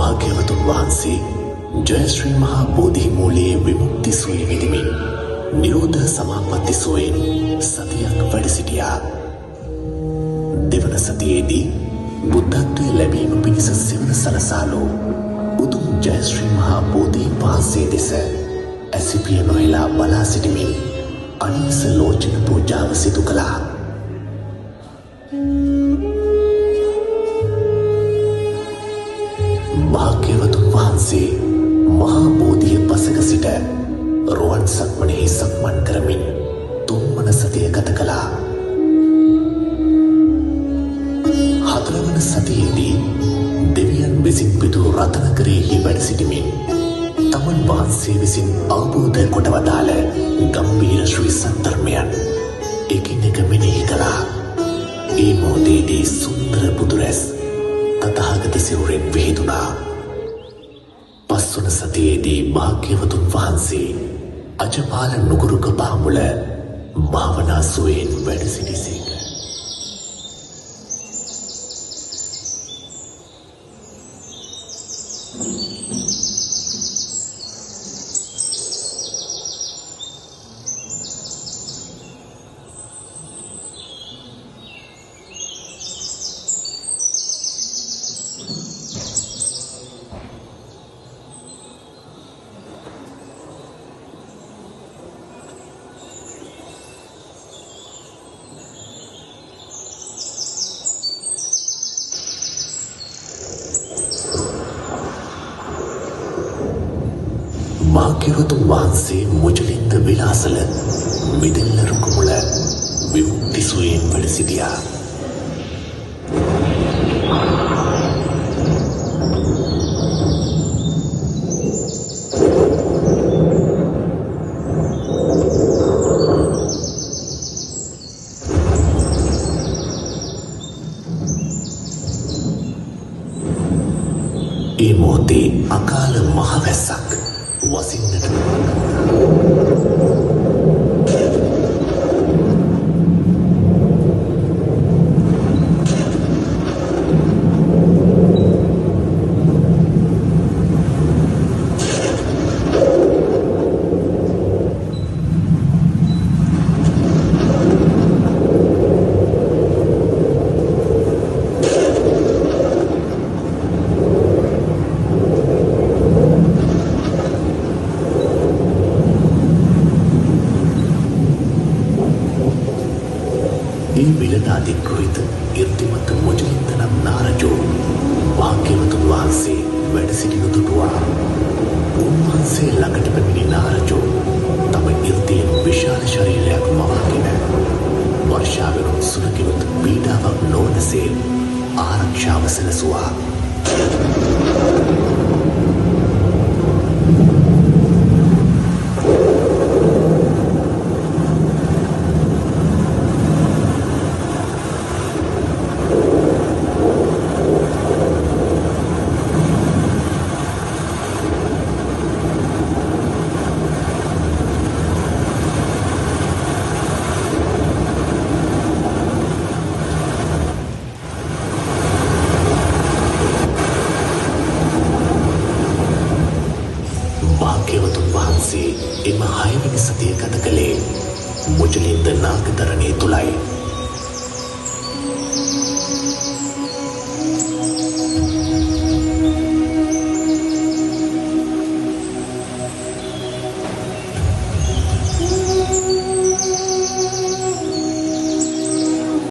භාග්‍යවතුන් වහන්සේ ජයශ්‍රී මහා බෝධි මූලයේ විමුක්ති සුවය විඳිමින් නිරෝධ සමාපatti සුවයෙන් සතියක් වැඩ සිටියා. දෙවන සතියේදී බුද්ධත්වයේ ලැබීම පිණිස සෙවන සලසාලෝ උතුම් ජයශ්‍රී මහා බෝධි වහන්සේ දෙස ඇසිපිය නොහෙලා බලා සිටිමින් අනිස ලෝචන පූජාව සිදු කළා. භාග්‍යවතුන් වහන්සේ මහා බෝධිය පසක සිට රුවන් සක්මනෙහි සක්මන් කරමින් තුන්වන සතිය ගත කළා. හතරවන සතියේදී දෙවියන් විසින් පිටු රතනකරයෙහි වැඩ සිටිමින් තමන් වහන්සේ විසින් අවබෝධ කොට වදාළ ගම්භීර ශ්‍රී සද්ධර්මයන් එකින් එක මෙනෙහි කළා. ඒ මොහොතේදී සුන්දර බුදුරැස් තථාගත සිරුරෙන් විහිදුණා. පස්වන සතියේදී භාග්‍යවතුන් වහන්සේ අජපාල නුගුරුක පාමුල භාවනා සුවයෙන් වැඩ සිටිසේක. භාග්‍යවතුන් වහන්සේ මුචලින්ද විලාසල මිදෙල්ල රුකුමුල විමුක්ති සුවයෙන් වැඩ සිටියා. ඒ මොහොතේ අකාල මහවැස්සක් වසින්නට ඒ විලදාදිග්‍රහිත ඉර්ධිමත් මුචලින්ද නම් නාරජෝ භාග්‍යවතුන් වහන්සේ වැඩ සිටිනු දුටුවා. උන්වහන්සේ ළඟට පැමිණි නාරජෝ තම ඉර්ධියෙන් විශාල ශරීරයක් මවාගෙන වර්ෂාවෙනුත් සුරකිනුත් පීඩාවක් නොවනසේ ආරක්ෂාව සැලසුවා. භාග්‍යවතුන් වහන්සේ එම 6 වෙනි සතිය ගත කළේ මුචලින්ද නාගතරණයේ තුලයි.